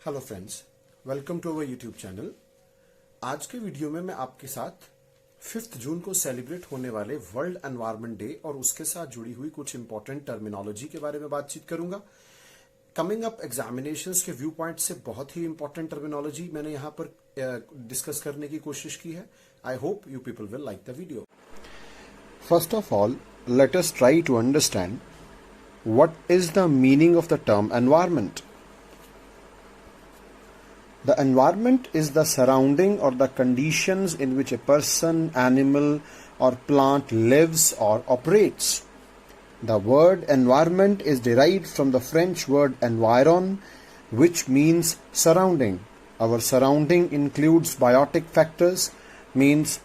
Hello friends, welcome to our YouTube channel. आज के video में मैं आपके साथ 5 जून को सेलिब्रेट होने वाले वर्ल्ड एनवायरनमेंट डे और उसके साथ जुड़ी हुई कुछ इंपॉर्टेंट टर्मिनोलॉजी के बारे में बातचीत करूंगा। कमिंग अप एग्जामिनेशंस के व्यू पॉइंट से बहुत ही इंपॉर्टेंट टर्मिनोलॉजी मैंने यहां पर डिस्कस करने की कोशिश की है। I hope you people will like the video. First of all, let us try to understand what is the meaning of the term environment. The environment is the surrounding or the conditions in which a person, animal, or plant lives or operates. The word environment is derived from the French word environ, which means surrounding. Our surrounding includes biotic factors, means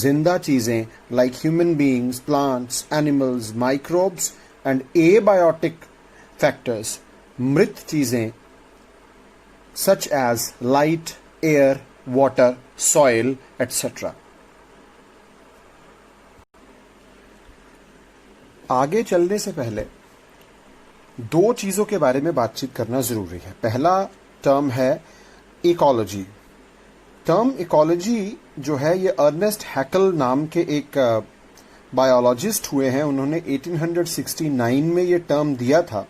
zinda cheezein like human beings, plants, animals, microbes, and abiotic factors, mrit cheezein such as light, air, water, soil, etc. आगे चलने से पहले दो चीजों के बारे में बातचीत करना जरूरी है। पहला टर्म है इकोलॉजी। टर्म इकोलॉजी जो है ये अर्नेस्ट हैकल नाम के एक बायोलॉजिस्ट हुए हैं। उन्होंने 1869 में ये टर्म दिया था।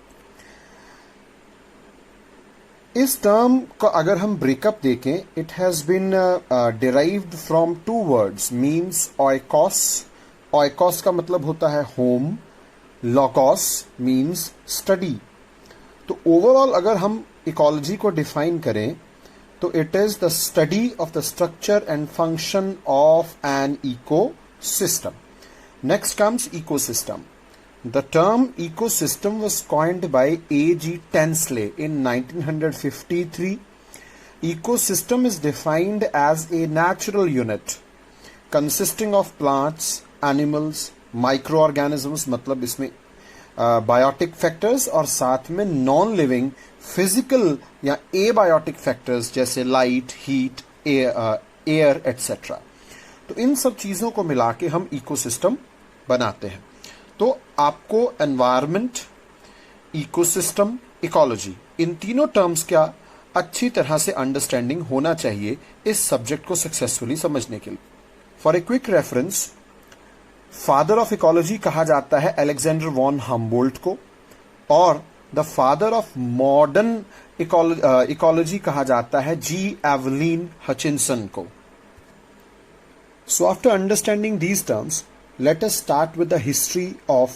इस टर्म का अगर हम ब्रेकअप देखें, it has been derived from two words, means oikos. Oikos का मतलब होता है होम, लॉगॉस मीन्स स्टडी। तो ओवरऑल अगर हम इकोलॉजी को डिफाइन करें तो it is the study of the structure and function of an ecosystem. Next comes ecosystem. The term ecosystem was coined by A.G. Tansley in 1953. Ecosystem is defined as a natural unit consisting of plants, animals, microorganisms, मतलब इसमें biotic factors और साथ में non-living physical या abiotic factors जैसे light, heat, air, etc. तो इन सब चीजों को मिला के हम ecosystem बनाते हैं। तो आपको एनवायरनमेंट, इकोसिस्टम, इकोलॉजी, इन तीनों टर्म्स का अच्छी तरह से अंडरस्टैंडिंग होना चाहिए इस सब्जेक्ट को सक्सेसफुली समझने के लिए। For a quick reference, father of ecology कहा जाता है अलेक्जेंडर वॉन हम्बोल्ट को, और the father of modern ecology कहा जाता है जी एवलिन हचिनसन को। So after understanding these terms, let us start with the history of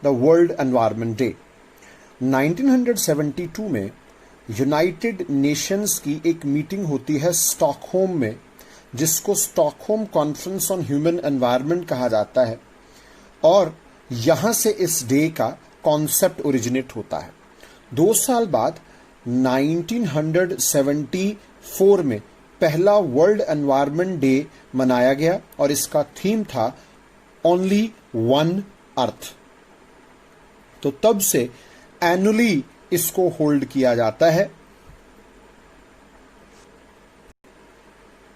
the World Environment Day. 1972 में यूनाइटेड नेशंस की एक मीटिंग होती है स्टॉकहोम में, जिसको Stockholm conference on human environment कहा जाता है, और यहां से इस डे का कॉन्सेप्ट ओरिजिनेट होता है। 2 साल बाद 1974 में पहला वर्ल्ड एनवायरनमेंट डे मनाया गया और इसका थीम था ओनली वन अर्थ। तो तब से एनुअली इसको होल्ड किया जाता है,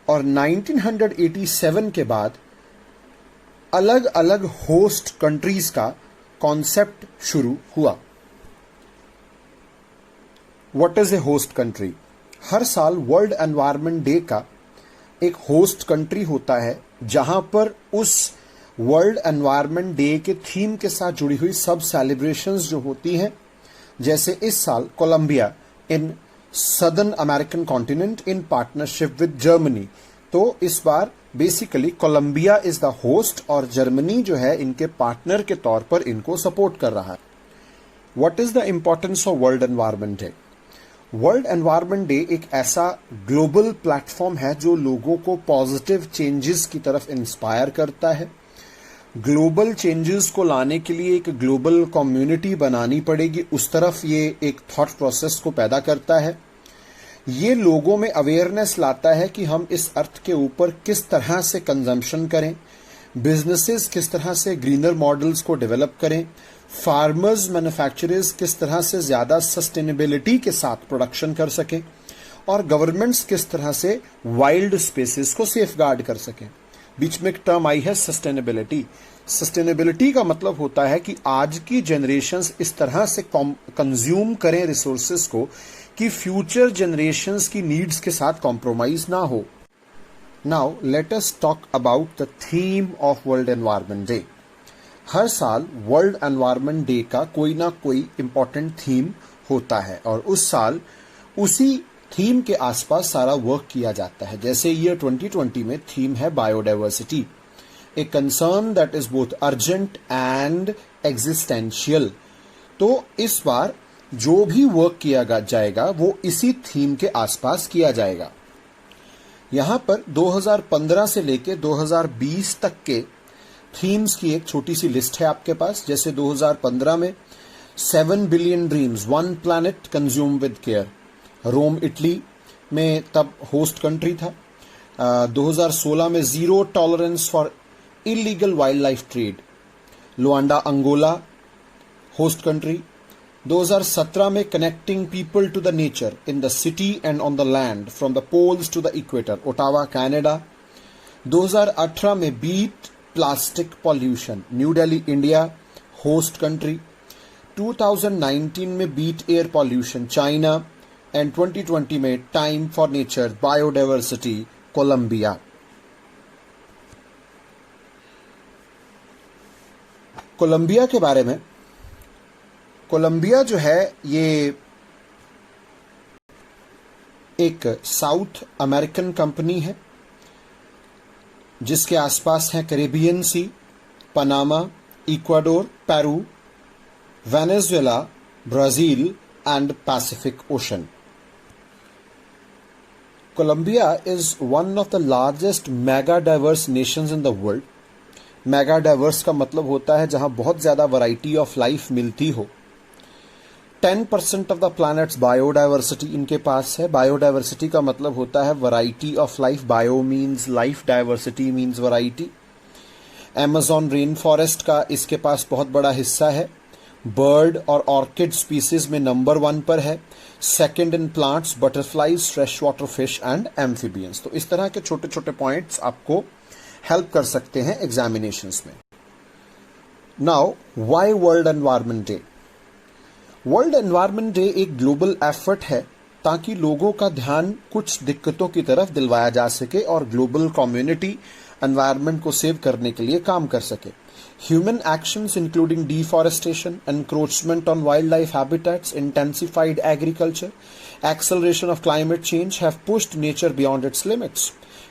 और 1987 के बाद अलग अलग होस्ट कंट्रीज का कॉन्सेप्ट शुरू हुआ। What is a host country? हर साल वर्ल्ड एनवायरनमेंट डे का एक होस्ट कंट्री होता है जहां पर उस वर्ल्ड एनवायरनमेंट डे के थीम के साथ जुड़ी हुई सब सेलिब्रेशंस जो होती हैं, जैसे इस साल Colombia in southern American continent in partnership with Germany. तो इस बार basically Colombia is the host और जर्मनी जो है इनके पार्टनर के तौर पर इनको सपोर्ट कर रहा है। What is the importance of world environment day? World environment day एक ऐसा ग्लोबल प्लेटफॉर्म है जो लोगों को पॉजिटिव चेंजेस की तरफ इंस्पायर करता है। ग्लोबल चेंजेस को लाने के लिए एक ग्लोबल कम्युनिटी बनानी पड़ेगी, उस तरफ ये एक थॉट प्रोसेस को पैदा करता है। ये लोगों में अवेयरनेस लाता है कि हम इस अर्थ के ऊपर किस तरह से कंजम्पशन करें, बिजनेसेस किस तरह से ग्रीनर मॉडल्स को डेवलप करें, फार्मर्स, मैन्युफैक्चरर्स किस तरह से ज्यादा सस्टेनेबिलिटी के साथ प्रोडक्शन कर सकें, और गवर्नमेंट्स किस तरह से वाइल्ड स्पेसेस को सेफगार्ड कर सकें। बीच में एक टर्म आई है सस्टेनेबिलिटी। सस्टेनेबिलिटी का मतलब होता है कि आज की जनरेशन्स इस तरह से कंज्यूम करें रिसोर्सेस को कि फ्यूचर जनरेशन्स की नीड्स के साथ कॉम्प्रोमाइज ना हो। Now let us talk about the theme of world environment day. हर साल वर्ल्ड एनवायरनमेंट डे का कोई ना कोई इंपॉर्टेंट थीम होता है और उस साल उसी थीम के आसपास सारा वर्क किया जाता है। जैसे ईयर 2020 में थीम है biodiversity, a concern that is both urgent and existential. तो इस बार जो भी वर्क किया जाएगा वो इसी थीम के आसपास किया जाएगा। यहां पर 2015 से लेके 2020 तक के थीम्स की एक छोटी सी लिस्ट है आपके पास। जैसे 2015 में 7 billion dreams, 1 planet consume with care. Rome Italy में तब होस्ट कंट्री था। 2016 में zero tolerance for illegal wild life trade, Luanda Angola host country. 2017 में connecting people to the nature in the city and on the land from the poles to the equator, Ottawa Canada. 2018 में beat plastic pollution, new Delhi India host country. 2019 में beat air pollution, China. And 2020 में time for nature biodiversity, Colombia. Colombia के बारे में, Colombia जो है ये एक साउथ अमेरिकन कंपनी है जिसके आसपास है Caribbean sea, Panama, Ecuador, Peru, Venezuela, Brazil and Pacific ocean. Colombia is one of the largest mega diverse nations in the world. Mega diverse का मतलब होता है जहां बहुत ज्यादा वैरायटी ऑफ लाइफ मिलती हो। 10% ऑफ द प्लैनेट्स बायोडाइवर्सिटी इनके पास है। बायोडाइवर्सिटी का मतलब होता है variety of life. Bio means life, diversity means variety. Amazon rain forest का इसके पास बहुत बड़ा हिस्सा है। बर्ड और ऑर्किड स्पीसीज में नंबर 1 पर है। Second in plants, butterflies, fresh water fish and amphibians. तो इस तरह के छोटे छोटे पॉइंट्स आपको हेल्प कर सकते हैं एग्जामिनेशंस में। Now why world environment day? World environment day एक ग्लोबल एफर्ट है ताकि लोगों का ध्यान कुछ दिक्कतों की तरफ दिलवाया जा सके और ग्लोबल कम्युनिटी एनवायरनमेंट को सेव करने के लिए काम कर सके। Human actions including deforestation, encroachment on wildlife habitats, intensified agriculture, acceleration of climate change have pushed nature beyond its limits.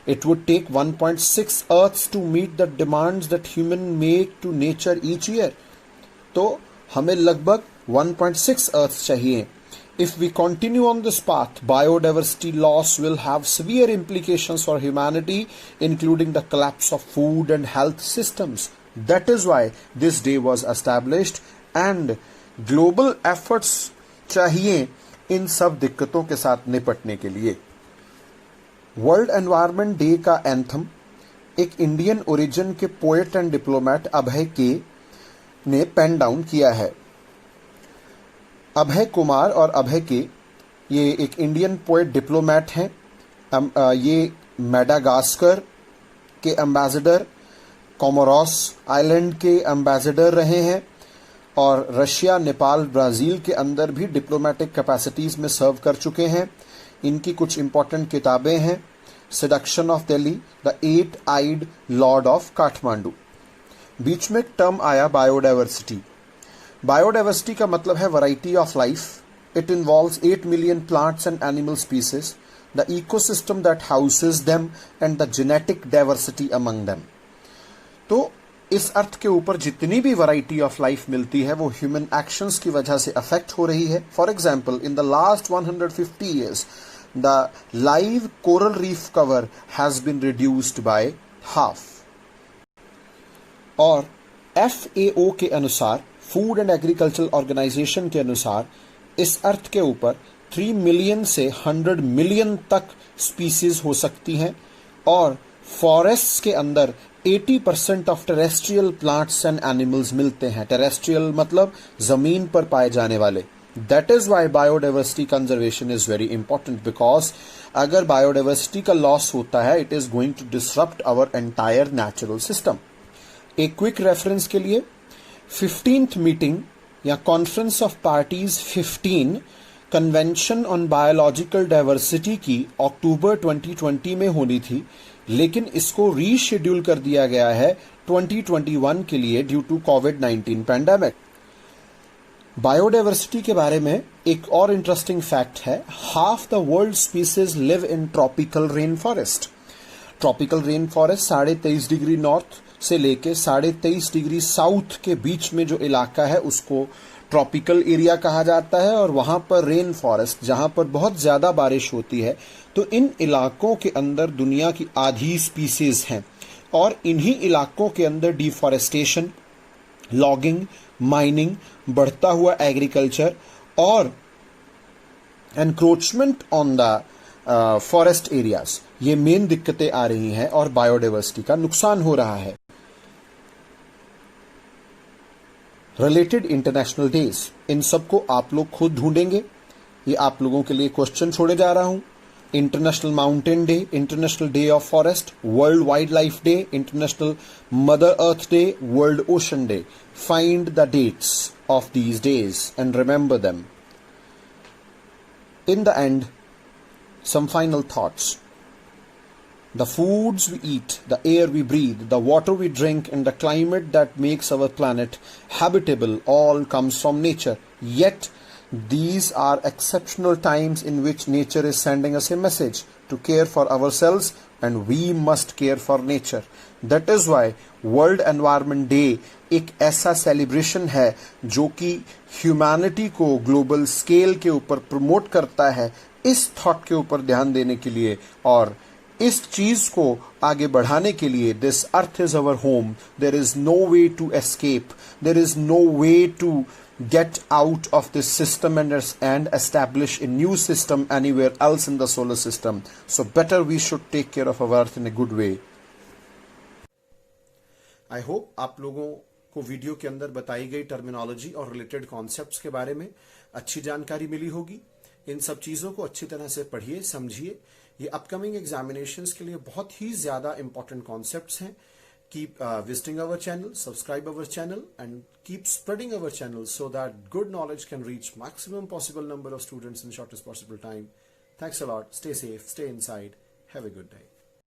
It would take 1.6 Earths to meet the demands that humans make to nature each year. तो हमें लगभग 1.6 Earths चाहिए। If we continue on this path, biodiversity loss will have severe implications for humanity, including the collapse of food and health systems. That is why this day was established and global efforts चाहिए इन सब दिक्कतों के साथ निपटने के लिए। World environment day का anthem एक इंडियन ओरिजिन के पोएट एंड डिप्लोमेट अभय के ने पेन डाउन किया है। अभय कुमार और अभय के ये एक इंडियन पोएट डिप्लोमेट हैं। ये मेडागास्कर के एम्बेसडर, कोमोरोस आइलैंड के एम्बेसडर रहे हैं और रशिया, नेपाल, ब्राजील के अंदर भी डिप्लोमेटिक कैपेसिटीज में सर्व कर चुके हैं। इनकी कुछ इंपॉर्टेंट किताबें हैं। Seduction of Delhi, the 8-eyed lord of Kathmandu. बीच में एक टर्म आया बायोडाइवर्सिटी। बायोडाइवर्सिटी का मतलब है variety of life. It involves 8 million plants and animal species, the ecosystem that houses them and the genetic diversity among them. तो इस अर्थ के ऊपर जितनी भी वैरायटी ऑफ लाइफ मिलती है वो ह्यूमन एक्शंस की वजह से अफेक्ट हो रही है। For example, in the last 150 years the live coral reef cover has been reduced by half. और FAO के अनुसार, फूड एंड एग्रीकल्चर ऑर्गेनाइजेशन के अनुसार, इस अर्थ के ऊपर 3 मिलियन से 100 मिलियन तक स्पीसीज हो सकती हैं और फॉरेस्ट के अंदर 80% of terrestrial plants and animals मिलते हैं। टेरेस्ट्रियल मतलब जमीन पर पाए जाने वाले, that is why biodiversity conservation is very important, because अगर बायोडाइवर्सिटी का लॉस होता है it is going to disrupt our entire natural system. एक क्विक रेफरेंस के लिए 15th मीटिंग या conference of parties 15 convention on biological diversity की अक्टूबर 2020 में होनी थी, लेकिन इसको रीशेड्यूल कर दिया गया है 2021 के लिए ड्यू टू कोविड-19 पैंडेमिक। बायोडाइवर्सिटी के बारे में एक और इंटरेस्टिंग फैक्ट है, half the world species live in tropical rain forest. Tropical rain forest 23.5 degree north से लेके 23.5 डिग्री साउथ के बीच में जो इलाका है उसको ट्रॉपिकल एरिया कहा जाता है, और वहां पर रेन फॉरेस्ट जहां पर बहुत ज्यादा बारिश होती है, तो इन इलाकों के अंदर दुनिया की आधी स्पीसीज हैं, और इन्हीं इलाकों के अंदर डिफॉरेस्टेशन, लॉगिंग, माइनिंग, बढ़ता हुआ एग्रीकल्चर और encroachment on the forest areas, ये मेन दिक्कतें आ रही हैं और बायोडाइवर्सिटी का नुकसान हो रहा है। रिलेटेड इंटरनेशनल डेज, इन सबको आप लोग खुद ढूंढेंगे, ये आप लोगों के लिए क्वेश्चन छोड़े जा रहा हूं। International mountain day, international day of forest, world wild life day, international mother earth day, world ocean day. Find the dates of these days and remember them. In the end, some final thoughts. The foods we eat, the air we breathe, the water we drink, and the climate that makes our planet habitable all comes from nature. Yet, these are exceptional times in which nature is sending us a message to care for ourselves, and we must care for nature. That is why World Environment Day एक ऐसा celebration है जो कि humanity को global scale के ऊपर promote करता है, इस थॉट के ऊपर ध्यान देने के लिए और इस चीज को आगे बढ़ाने के लिए। This earth is our home, there is no way to escape, there is no way to get out of this system and establish a new system anywhere else in the solar system. So better we should take care of our earth in a good way. I hope आप लोगों को video के अंदर बताई गई terminology और related concepts के बारे में अच्छी जानकारी मिली होगी। इन सब चीजों को अच्छी तरह से पढ़िए, समझिए। ये अपकमिंग एग्जामिनेशंस के लिए बहुत ही ज्यादा इंपॉर्टेंट कॉन्सेप्ट्स हैं। Keep visiting our channel, subscribe our channel, and keep spreading our channel so that good knowledge can reach maximum possible number of students in shortest possible time. Thanks a lot. Stay safe, stay inside. Have a good day.